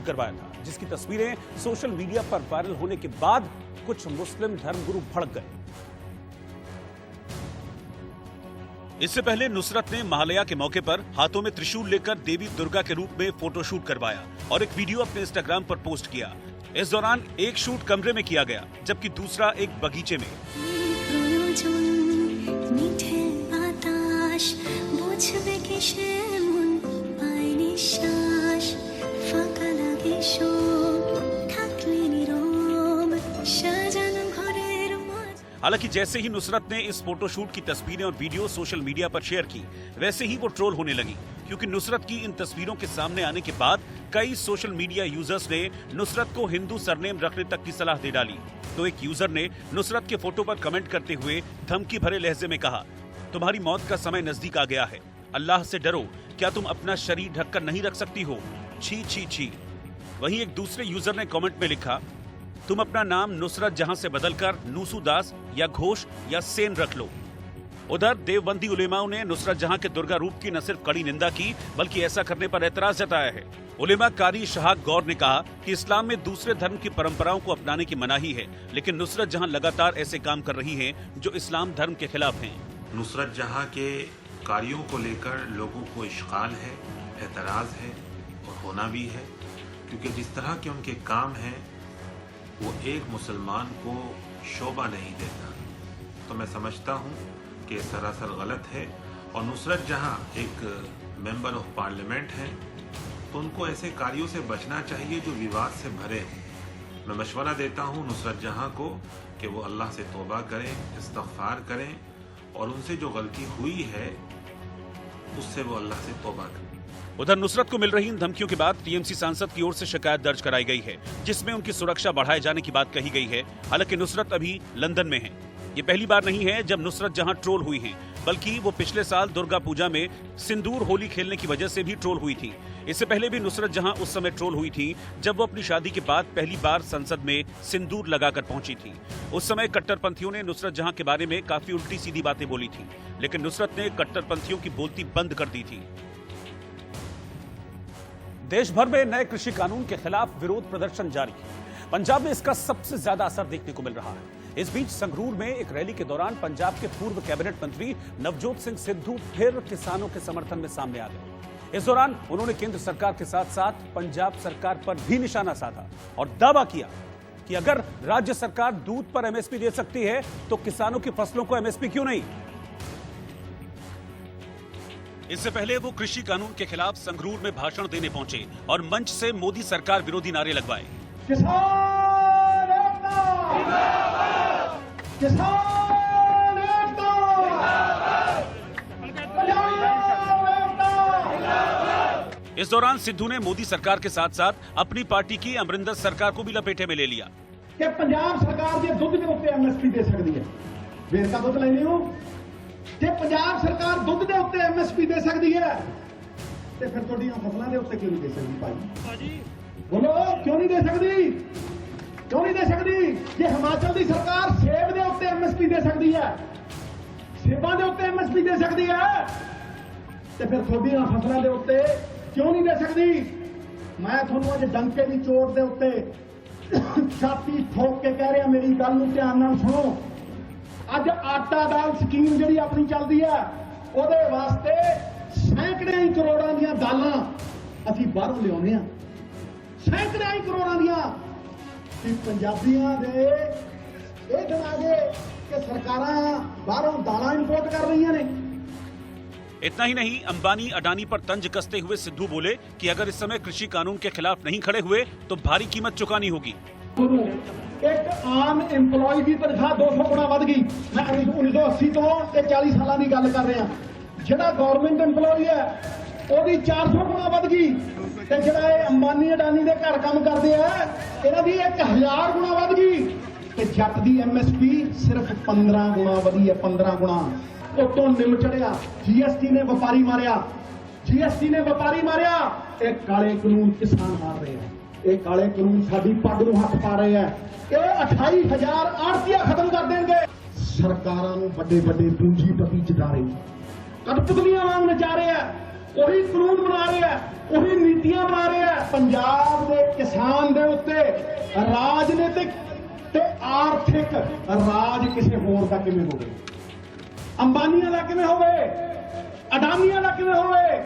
Shoot करवाया था, जिसकी तस्वीरें सोशल मीडिया पर वायरल होने के बाद कुछ मुस्लिम धर्मगुरु भड़क गए। इससे पहले नुसरत ने महालया के मौके पर हाथों में त्रिशूल लेकर देवी दुर्गा के रूप में फोटोशूट करवाया और एक वीडियो अपने इंस्टाग्राम पर पोस्ट किया। इस दौरान एक शूट कमरे में किया गया, जबकि दूसरा एक बगीचे में। हालांकि जैसे ही नुसरत ने इस फोटोशूट की तस्वीरें और वीडियो सोशल मीडिया पर शेयर की, वैसे ही वो ट्रोल होने लगी, क्योंकि नुसरत की इन तस्वीरों के सामने आने के बाद कई सोशल मीडिया यूजर्स ने नुसरत को हिंदू सरनेम रखने तक की सलाह दे डाली। तो एक यूजर ने नुसरत के फोटो पर कमेंट करते हुए धमकी भरे लहजे में कहा, तुम्हारी मौत का समय नजदीक आ गया है, अल्लाह से डरो, क्या तुम अपना शरीर ढककर नहीं रख सकती हो, छी छी छी। वहीं एक दूसरे यूजर ने कमेंट में लिखा, तुम अपना नाम नुसरत जहां से बदलकर नूसू दास या घोष या सेन रख लो। उधर देवबंदी उलेमाओं ने नुसरत जहां के दुर्गा रूप की न सिर्फ कड़ी निंदा की, बल्कि ऐसा करने पर एतराज जताया है। उलेमा कारी शहाक गौर ने कहा कि इस्लाम में दूसरे धर्म की परंपराओं को अपनाने की मनाही है, लेकिन नुसरत जहां लगातार ऐसे काम कर रही है जो इस्लाम धर्म के खिलाफ हैं। नुसरत जहां के कार्यों को लेकर लोगों को इश्काल है, एतराज है और होना भी है, क्योंकि जिस तरह के उनके काम हैं वो एक मुसलमान को शोभा नहीं देता। तो मैं समझता हूँ कि सरासर गलत है। और नुसरत जहाँ एक मेंबर ऑफ पार्लियामेंट हैं, तो उनको ऐसे कार्यों से बचना चाहिए जो विवाद से भरे हैं। मैं मशवरा देता हूँ नुसरत जहाँ को कि वो अल्लाह से तौबा करें, इस्तग़फ़ार करें और उनसे जो गलती हुई है उससे वो अल्लाह से तौबा करें। उधर नुसरत को मिल रही इन धमकियों के बाद टीएमसी सांसद की ओर से शिकायत दर्ज कराई गई है, जिसमें उनकी सुरक्षा बढ़ाए जाने की बात कही गई है। हालांकि नुसरत अभी लंदन में है। ये पहली बार नहीं है जब नुसरत जहां ट्रोल हुई हैं, बल्कि वो पिछले साल दुर्गा पूजा में सिंदूर होली खेलने की वजह से भी ट्रोल हुई थी। इससे पहले भी नुसरत जहां उस समय ट्रोल हुई थी जब वो अपनी शादी के बाद पहली बार संसद में सिंदूर लगाकर पहुंची थी। उस समय कट्टरपंथियों ने नुसरत जहां के बारे में काफी उल्टी सीधी बातें बोली थी, लेकिन नुसरत ने कट्टरपंथियों की बोलती बंद कर दी थी। देश भर में नए कृषि कानून के खिलाफ विरोध प्रदर्शन जारी है। पंजाब में इसका सबसे ज्यादा असर देखने को मिल रहा है। इस बीच संगरूर में एक रैली के दौरान पंजाब के पूर्व कैबिनेट मंत्री नवजोत सिंह सिद्धू फिर किसानों के समर्थन में सामने आ गए। इस दौरान उन्होंने केंद्र सरकार के साथ साथ पंजाब सरकार पर भी निशाना साधा और दावा किया कि अगर राज्य सरकार दूध पर एमएसपी दे सकती है तो किसानों की फसलों को एमएसपी क्यों नहीं। इससे पहले वो कृषि कानून के खिलाफ संगरूर में भाषण देने पहुंचे और मंच से मोदी सरकार विरोधी नारे लगवाए। किसान एकता, किसान एकता, इस दौरान सिद्धू ने मोदी सरकार के साथ साथ अपनी पार्टी की अमरिंदर सरकार को भी लपेटे में ले लिया कि पंजाब सरकार जे दुध के उत्ते एमएसपी दे सकती है। वेर का दुध लेने हो जे पंजाब सरकार दुध के उत्ते एमएसपी दे सकती है तो फिर थोड़ियां फसलों के उत्ते क्यों नहीं दे सकती भाई? बोलो क्यों नहीं दे सकती? क्यों नहीं दे सकती? जे हिमाचल की सरकार सेब के उत्ते एमएसपी दे सकती है, सेबां के उत्ते एमएसपी दे सकती है, तो फिर थोड़ियां फसलों के उत्ते क्यों नहीं दे सकती? मैं थोड़ा अज डंके की चोट के उत्ते छाती ठोक के कह रहा, मेरी गल नूं ध्यान नाल सुनो। अज आटा दाल स्कीम जिहड़ी अपनी चलदी है उहदे वास्ते सैकड़े ही करोड़ां दी दालां असीं बाहरों लिआउने आ, सैकड़े ही करोड़ां दी कि पंजाबियां दे इह गिना गए कि सरकारां बाहरों दालां इंपोर्ट कर रही ने। इतना ही नहीं, अंबानी अडानी पर तंज कसते हुए सिद्धू बोले कि अगर इस समय कृषि कानून के खिलाफ नहीं खड़े हुए तो भारी कीमत चुकानी होगी। एक आम एम्पलॉय की तनख्वाह 200 गुना वध गई। मैं 1980 तो 40 साल की गल कर रहा। जिहड़ा गवर्नमेंट एम्पलॉय है ਉਹਦੀ 400 गुना वध गई ਤੇ ਜਿਹੜਾ ਇਹ ਅੰਬਾਨੀ ਅਡਾਨੀ ਦੇ ਘਰ ਕੰਮ ਕਰਦੇ ਆ ਇਹਨਾਂ ਦੀ 1000 गुना वध गई ਤੇ ਜੱਟ ਦੀ ਐਮਐਸਪੀ ਸਿਰਫ 15 गुना ਵਧੀ ਹੈ। 15 गुना ਉਤੋਂ ਨਿਮ ਚੜਿਆ। जीएसटी ने व्यापारी मारिया, जीएसटी ने व्यापारी मारिया। ਇਹ ਕਾਲੇ ਕਾਨੂੰਨ किसान मार रहे हैं, ਇਹ ਕਾਲੇ ਕਾਨੂੰਨ ਸਾਡੀ ਪੱਗ ਨੂੰ ਹੱਥ ਪਾ ਰਹੇ ਆ। ਇਹ 28000 ਆੜਤੀਆ ਖਤਮ ਕਰ ਦੇਣਗੇ। ਸਰਕਾਰਾਂ ਨੂੰ ਵੱਡੇ ਵੱਡੇ ਪੂੰਜੀਪਤੀ ਜਿਤਾ ਰਹੇ, ਕਠਪੁਤਲੀਆਂ ਵਾਂਗ ਨਚਾ ਰਹੇ ਆ। ਉਹੀ ਕਾਨੂੰਨ ਬਣਾ ਰਹੇ ਆ, ਉਹੀ ਨੀਤੀਆਂ ਬਣਾ ਰਹੇ ਆ। ਪੰਜਾਬ ਦੇ ਰਾਜਨੀਤਿਕ ਤੇ ਆਰਥਿਕ ਰਾਜ ਕਿਸੇ ਹੋਰ ਦਾ ਕਿਵੇਂ ਹੋਵੇ? ਅੰਬਾਨੀਆਂ ਦਾ ਕਿਵੇਂ ਹੋਵੇ? ਅਡਾਨੀਆਂ ਦਾ ਕਿਵੇਂ ਹੋਵੇ?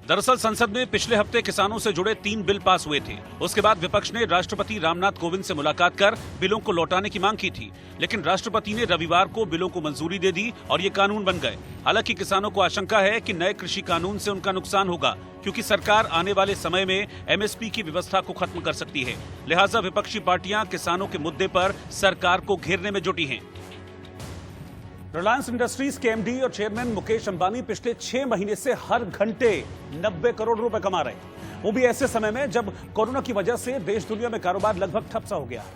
दरअसल संसद में पिछले हफ्ते किसानों से जुड़े 3 बिल पास हुए थे। उसके बाद विपक्ष ने राष्ट्रपति रामनाथ कोविंद से मुलाकात कर बिलों को लौटाने की मांग की थी, लेकिन राष्ट्रपति ने रविवार को बिलों को मंजूरी दे दी और ये कानून बन गए। हालांकि किसानों को आशंका है कि नए कृषि कानून से उनका नुकसान होगा, क्योंकि सरकार आने वाले समय में एमएसपी की व्यवस्था को खत्म कर सकती है। लिहाजा विपक्षी पार्टियां किसानों के मुद्दे पर सरकार को घेरने में जुटी हैं। रिलायंस इंडस्ट्रीज के एमडी और चेयरमैन मुकेश अंबानी पिछले 6 महीने से हर घंटे 90 करोड़ रुपए कमा रहे हैं, वो भी ऐसे समय में जब कोरोना की वजह से देश दुनिया में कारोबार लगभग ठप सा हो गया है।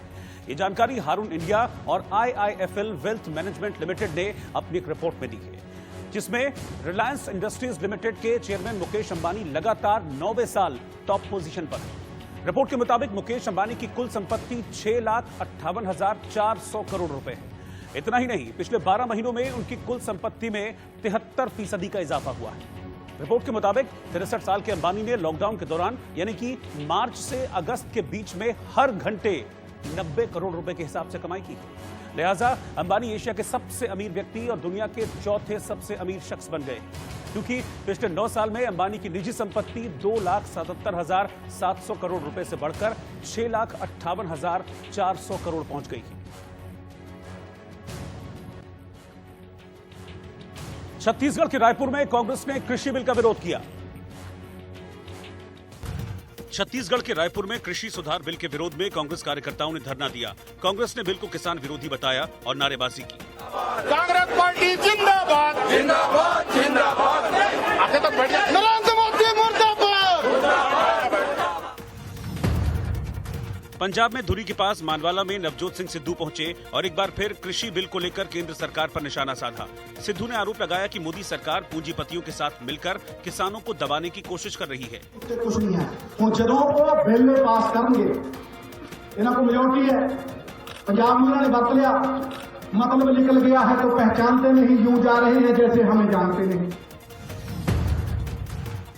ये जानकारी हारून इंडिया और IIFL वेल्थ मैनेजमेंट लिमिटेड ने अपनी एक रिपोर्ट में दी है, जिसमें रिलायंस इंडस्ट्रीज लिमिटेड के चेयरमैन मुकेश अंबानी लगातार 9वें साल टॉप पोजीशन पर है। रिपोर्ट के मुताबिक मुकेश अंबानी की कुल संपत्ति 6,58,400 करोड़ रुपए है। इतना ही नहीं, पिछले 12 महीनों में उनकी कुल संपत्ति में 73% का इजाफा हुआ है। रिपोर्ट के मुताबिक 63 साल के अंबानी ने लॉकडाउन के दौरान यानी कि मार्च से अगस्त के बीच में हर घंटे 90 करोड़ रुपए के हिसाब से कमाई की। लिहाजा अंबानी एशिया के सबसे अमीर व्यक्ति और दुनिया के चौथे सबसे अमीर शख्स बन गए, क्योंकि पिछले 9 साल में अंबानी की निजी संपत्ति 2,77,700 करोड़ रुपए से बढ़कर 6,58,400 करोड़ पहुंच गई। छत्तीसगढ़ के रायपुर में कांग्रेस ने कृषि बिल का विरोध किया। छत्तीसगढ़ के रायपुर में कृषि सुधार बिल के विरोध में कांग्रेस कार्यकर्ताओं ने धरना दिया। कांग्रेस ने बिल को किसान विरोधी बताया और नारेबाजी की। कांग्रेस पार्टी जिंदाबाद जिंदाबाद जिंदाबाद। आगे तक बैठ जाए। नरेंद्र मोदी मुर्दाबाद। पंजाब में धुरी के पास मानवाला में नवजोत सिंह सिद्धू पहुंचे और एक बार फिर कृषि बिल को लेकर केंद्र सरकार पर निशाना साधा। सिद्धू ने आरोप लगाया कि मोदी सरकार पूंजीपतियों के साथ मिलकर किसानों को दबाने की कोशिश कर रही है। कुछ नहीं है, वो जदों वो बिल पास करेंगे, इन्हों को मेजोरिटी है, पंजाब में उन्होंने बरत लिया, मतलब निकल गया है तो पहचानते नहीं, यूं जा रहे हैं जैसे हमें जानते नहीं।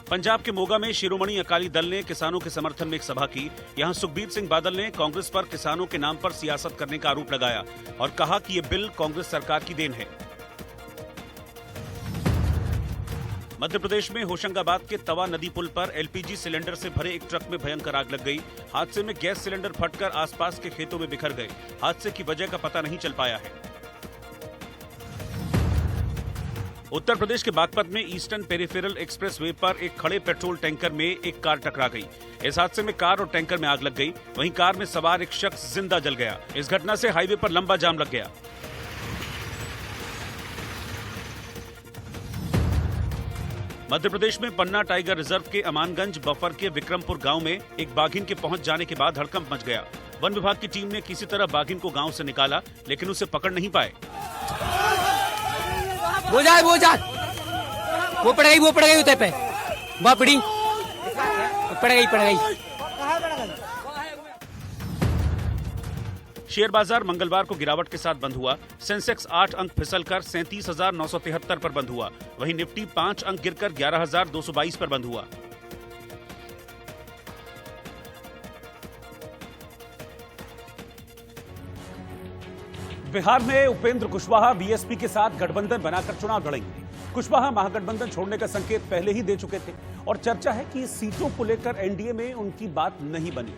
पंजाब के मोगा में शिरोमणि अकाली दल ने किसानों के समर्थन में एक सभा की। यहां सुखबीर सिंह बादल ने कांग्रेस पर किसानों के नाम पर सियासत करने का आरोप लगाया और कहा कि ये बिल कांग्रेस सरकार की देन है। मध्य प्रदेश में होशंगाबाद के तवा नदी पुल पर एलपीजी सिलेंडर से भरे एक ट्रक में भयंकर आग लग गई। हादसे में गैस सिलेंडर फटकर आसपास के खेतों में बिखर गए। हादसे की वजह का पता नहीं चल पाया है। उत्तर प्रदेश के बागपत में ईस्टर्न पेरिफेरल एक्सप्रेसवे पर एक खड़े पेट्रोल टैंकर में एक कार टकरा गई। इस हादसे में कार और टैंकर में आग लग गई। वहीं कार में सवार एक शख्स जिंदा जल गया। इस घटना से हाईवे पर लंबा जाम लग गया। मध्य प्रदेश में पन्ना टाइगर रिजर्व के अमानगंज बफर के विक्रमपुर गांव में एक बाघिन के पहुंच जाने के बाद हड़कंप मच गया। वन विभाग की टीम ने किसी तरह बाघिन को गांव से निकाला, लेकिन उसे पकड़ नहीं पाए। वो पड़ गई उते पे बापड़ी पड़ गई। शेयर बाजार मंगलवार को गिरावट के साथ बंद हुआ। सेंसेक्स 8 अंक फिसलकर 37,973 पर बंद हुआ। वहीं निफ्टी 5 अंक गिरकर 11,222 पर बंद हुआ। बिहार में उपेंद्र कुशवाहा बीएसपी के साथ गठबंधन बनाकर चुनाव लड़ेंगे। कुशवाहा महागठबंधन छोड़ने का संकेत पहले ही दे चुके थे और चर्चा है कि सीटों को लेकर एनडीए में उनकी बात नहीं बनी।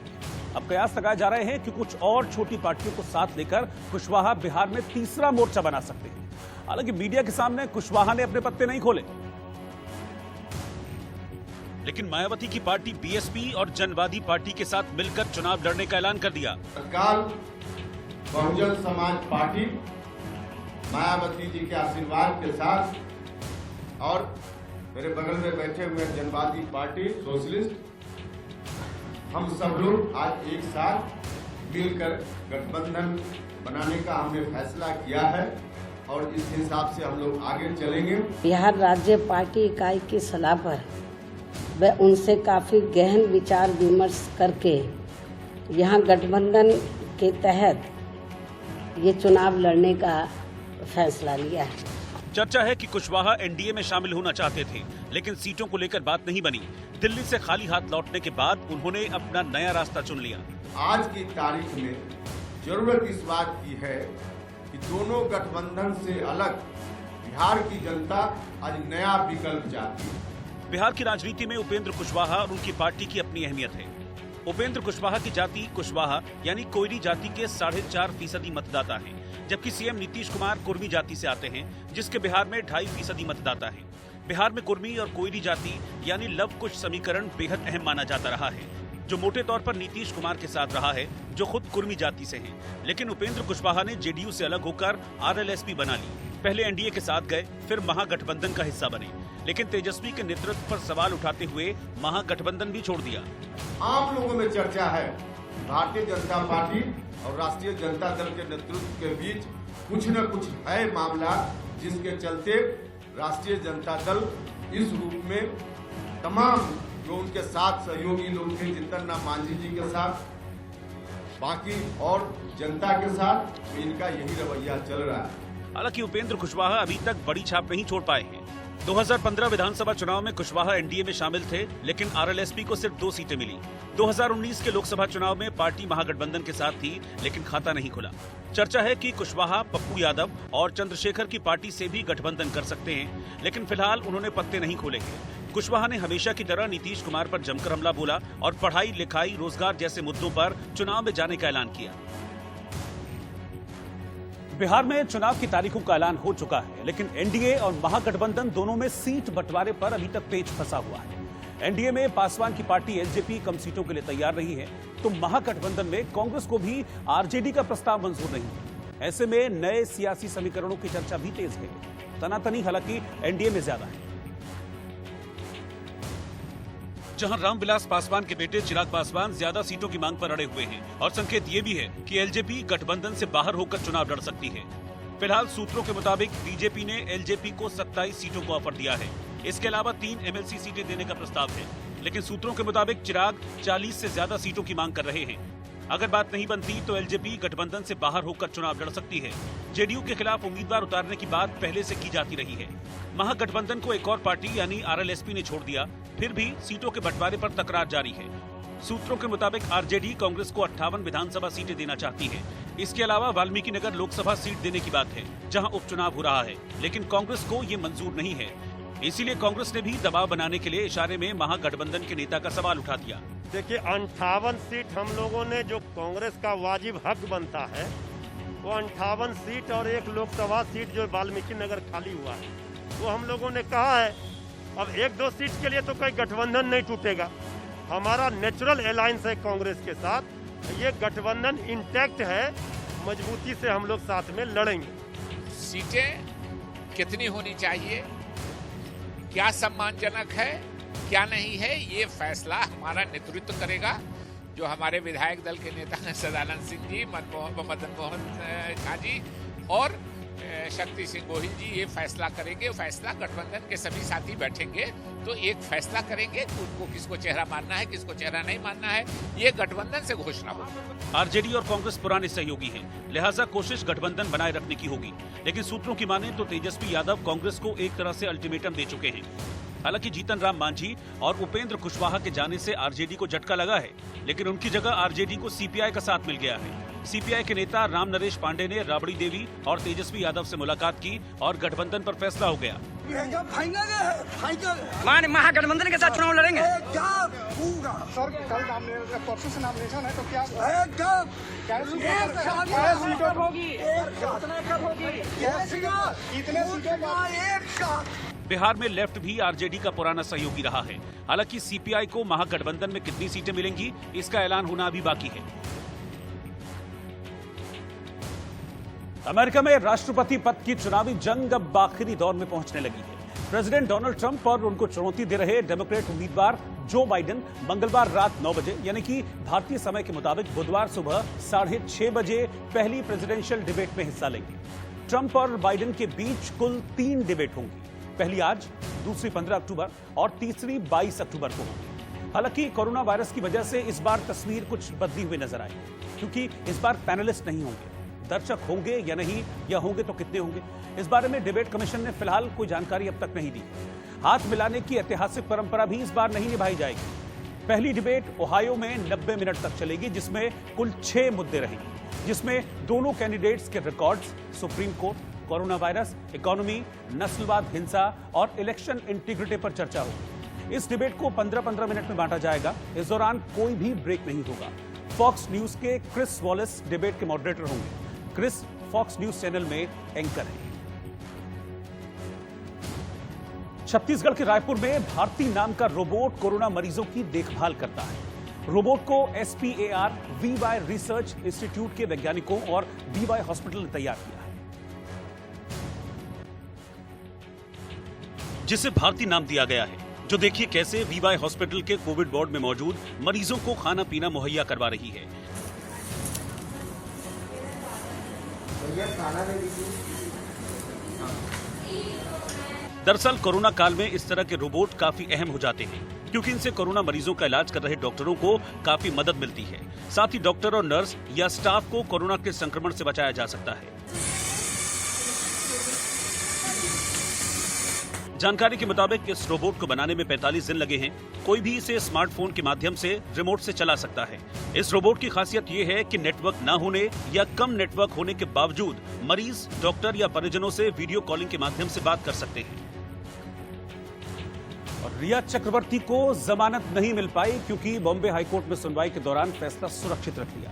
अब कयास लगाए जा रहे हैं कि कुछ और छोटी पार्टियों को साथ लेकर कुशवाहा बिहार में तीसरा मोर्चा बना सकते हैं। हालांकि मीडिया के सामने कुशवाहा ने अपने पत्ते नहीं खोले, लेकिन मायावती की पार्टी बीएसपी और जनवादी पार्टी के साथ मिलकर चुनाव लड़ने का ऐलान कर दिया। बहुजन समाज पार्टी मायावती जी के आशीर्वाद के साथ और मेरे बगल में बैठे हुए जनवादी पार्टी सोशलिस्ट, हम सब लोग आज एक साथ मिलकर गठबंधन बनाने का हमने फैसला किया है और इस हिसाब से हम लोग आगे चलेंगे। बिहार राज्य पार्टी इकाई की सलाह पर व उनसे काफी गहन विचार विमर्श करके यहाँ गठबंधन के तहत ये चुनाव लड़ने का फैसला लिया है। चर्चा है कि कुशवाहा एनडीए में शामिल होना चाहते थे, लेकिन सीटों को लेकर बात नहीं बनी। दिल्ली से खाली हाथ लौटने के बाद उन्होंने अपना नया रास्ता चुन लिया। आज की तारीख में जरूरत इस बात की है कि दोनों गठबंधन से अलग बिहार की जनता आज नया विकल्प चाहती है। बिहार की राजनीति में उपेंद्र कुशवाहा और उनकी पार्टी की अपनी अहमियत है। उपेंद्र कुशवाहा की जाति कुशवाहा यानी कोयरी जाति के 4.5% मतदाता हैं, जबकि सीएम नीतीश कुमार कुर्मी जाति से आते हैं, जिसके बिहार में 2.5% मतदाता हैं। बिहार में कुर्मी और कोयरी जाति यानी लव कुश समीकरण बेहद अहम माना जाता रहा है, जो मोटे तौर पर नीतीश कुमार के साथ रहा है, जो खुद कुर्मी जाति से हैं। लेकिन उपेंद्र कुशवाहा ने जेडीयू से अलग होकर आरएलएसपी बना ली। पहले एनडीए के साथ गए, फिर महागठबंधन का हिस्सा बने, लेकिन तेजस्वी के नेतृत्व पर सवाल उठाते हुए महागठबंधन भी छोड़ दिया। आम लोगों में चर्चा है भारतीय जनता पार्टी और राष्ट्रीय जनता दल के नेतृत्व के बीच कुछ न कुछ है मामला, जिसके चलते राष्ट्रीय जनता दल इस रूप में तमाम जो उनके साथ सहयोगी लोग थे, जितन राम मांझी जी के साथ, बाकी और जनता के साथ इनका यही रवैया चल रहा है। हालांकि उपेंद्र कुशवाहा अभी तक बड़ी छाप नहीं छोड़ पाए हैं। 2015 विधानसभा चुनाव में कुशवाहा एनडीए में शामिल थे, लेकिन आरएलएसपी को सिर्फ 2 सीटें मिली। 2019 के लोकसभा चुनाव में पार्टी महागठबंधन के साथ थी, लेकिन खाता नहीं खुला। चर्चा है कि कुशवाहा पप्पू यादव और चंद्रशेखर की पार्टी से भी गठबंधन कर सकते हैं, लेकिन फिलहाल उन्होंने पत्ते नहीं खोले हैं। कुशवाहा ने हमेशा की तरह नीतीश कुमार पर जमकर हमला बोला और पढ़ाई, लिखाई, रोजगार जैसे मुद्दों पर चुनाव में जाने का ऐलान किया। बिहार में चुनाव की तारीखों का ऐलान हो चुका है, लेकिन एनडीए और महागठबंधन दोनों में सीट बंटवारे पर अभी तक पेच फंसा हुआ है। एनडीए में पासवान की पार्टी एलजेपी कम सीटों के लिए तैयार रही है, तो महागठबंधन में कांग्रेस को भी आरजेडी का प्रस्ताव मंजूर नहीं है। ऐसे में नए सियासी समीकरणों की चर्चा भी तेज है। तनातनी हालांकि एनडीए में ज्यादा है। जहां रामविलास पासवान के बेटे चिराग पासवान ज्यादा सीटों की मांग पर अड़े हुए हैं और संकेत ये भी है कि एलजेपी गठबंधन से बाहर होकर चुनाव लड़ सकती है। फिलहाल सूत्रों के मुताबिक बीजेपी ने एलजेपी को 27 सीटों को ऑफर दिया है। इसके अलावा 3 एमएलसी सीटें देने का प्रस्ताव है, लेकिन सूत्रों के मुताबिक चिराग 40 से ज्यादा सीटों की मांग कर रहे हैं। अगर बात नहीं बनती तो एलजेपी गठबंधन से बाहर होकर चुनाव लड़ सकती है। जेडीयू के खिलाफ उम्मीदवार उतारने की बात पहले से की जाती रही है। महागठबंधन को एक और पार्टी यानी आरएलएसपी ने छोड़ दिया, फिर भी सीटों के बंटवारे पर तकरार जारी है। सूत्रों के मुताबिक आरजेडी कांग्रेस को 58 विधानसभा सीटें देना चाहती है। इसके अलावा वाल्मीकि नगर लोकसभा सीट देने की बात है, जहां उपचुनाव हो रहा है, लेकिन कांग्रेस को ये मंजूर नहीं है। इसीलिए कांग्रेस ने भी दबाव बनाने के लिए इशारे में महागठबंधन के नेता का सवाल उठा दिया। देखिए 58 सीट हम लोगों ने जो कांग्रेस का वाजिब हक बनता है, वो 58 सीट और 1 लोकसभा सीट जो वाल्मीकि नगर खाली हुआ है, वो हम लोगों ने कहा है। अब 1-2 सीट के लिए तो कोई गठबंधन नहीं टूटेगा। हमारा नेचुरल अलायंस है कांग्रेस के साथ, ये गठबंधन इंटैक्ट है, मजबूती से हम लोग साथ में लड़ेंगे। सीटें कितनी होनी चाहिए, क्या सम्मानजनक है, क्या नहीं है, ये फैसला हमारा नेतृत्व करेगा। जो हमारे विधायक दल के नेता हैं सदानंद सिंह जी, मदन मोहन झा जी और शक्ति सिंह गोहिल जी, ये फैसला करेंगे। फैसला गठबंधन के सभी साथी बैठेंगे तो एक फैसला करेंगे कि उनको किसको चेहरा मानना है, किसको चेहरा नहीं मानना है, ये गठबंधन से घोषणा होगी। आरजेडी और कांग्रेस पुराने सहयोगी हैं, लिहाजा कोशिश गठबंधन बनाए रखने की होगी। लेकिन सूत्रों की माने तो तेजस्वी यादव कांग्रेस को एक तरह से अल्टीमेटम दे चुके हैं। हालांकि जीतन राम मांझी और उपेंद्र कुशवाहा के जाने से आरजेडी को झटका लगा है, लेकिन उनकी जगह आरजेडी को सीपीआई का साथ मिल गया है। सीपीआई के नेता राम नरेश पांडे ने राबड़ी देवी और तेजस्वी यादव से मुलाकात की और गठबंधन पर फैसला हो गया। महागठबंधन के साथ चुनाव लड़ेंगे। सर कल परसों से नॉमिनेशन है तो क्या बिहार में लेफ्ट भी आरजेडी का पुराना सहयोगी रहा है। हालांकि सीपीआई को महागठबंधन में कितनी सीटें मिलेंगी, इसका ऐलान होना अभी बाकी है। अमेरिका में राष्ट्रपति पद की चुनावी जंग अब आखिरी दौर में पहुंचने लगी है। प्रेसिडेंट डोनाल्ड ट्रंप और उनको चुनौती दे रहे डेमोक्रेट उम्मीदवार जो बाइडेन मंगलवार रात 9 बजे यानी कि भारतीय समय के मुताबिक बुधवार सुबह 6:30 बजे पहली प्रेसिडेंशियल डिबेट में हिस्सा लेंगे। ट्रंप और बाइडेन के बीच कुल 3 डिबेट होंगी। पहली आज, दूसरी 15 अक्टूबर और तीसरी 22 अक्टूबर को होगी। हालांकि कोरोना वायरस की वजह से इस बार तस्वीर कुछ बदली हुई नजर आई, क्योंकि इस बार पैनलिस्ट नहीं होंगे। दर्शक होंगे या नहीं, या होंगे तो कितने होंगे, इस बारे में डिबेट कमीशन ने फिलहाल कोई जानकारी अब तक नहीं दी। हाथ मिलाने की ऐतिहासिक परंपरा भी इस बार नहीं निभाई जाएगी। पहली डिबेट ओहायो में 90 मिनट तक चलेगी, जिसमें कुल 6 मुद्दे रहेंगे, जिसमें दोनों कैंडिडेट्स के records, supreme court, corona virus, economy, नस्लवाद, हिंसा और इलेक्शन इंटीग्रिटी पर चर्चा होगी। इस डिबेट को 15-15 मिनट में बांटा जाएगा। इस दौरान कोई भी ब्रेक नहीं होगा। फॉक्स न्यूज के क्रिस वॉलेस डिबेट के मॉडरेटर होंगे। क्रिस फॉक्स न्यूज चैनल में एंकर हैं। छत्तीसगढ़ के रायपुर में भारती नाम का रोबोट कोरोना मरीजों की देखभाल करता है। रोबोट को SPAR VY रिसर्च इंस्टीट्यूट के वैज्ञानिकों और VY हॉस्पिटल ने तैयार किया है, जिसे भारती नाम दिया गया है। जो देखिए कैसे VY हॉस्पिटल के कोविड वार्ड में मौजूद मरीजों को खाना पीना मुहैया करवा रही है। दरअसल कोरोना काल में इस तरह के रोबोट काफी अहम हो जाते हैं, क्योंकि इनसे कोरोना मरीजों का इलाज कर रहे डॉक्टरों को काफी मदद मिलती है। साथ ही डॉक्टर और नर्स या स्टाफ को कोरोना के संक्रमण से बचाया जा सकता है। जानकारी के मुताबिक इस रोबोट को बनाने में 45 दिन लगे हैं। कोई भी इसे स्मार्टफोन के माध्यम से रिमोट से चला सकता है। इस रोबोट की खासियत ये है कि नेटवर्क ना होने या कम नेटवर्क होने के बावजूद मरीज डॉक्टर या परिजनों से वीडियो कॉलिंग के माध्यम से बात कर सकते हैं। और रिया चक्रवर्ती को जमानत नहीं मिल पाई, क्योंकि बॉम्बे हाईकोर्ट में सुनवाई के दौरान फैसला सुरक्षित रख लिया।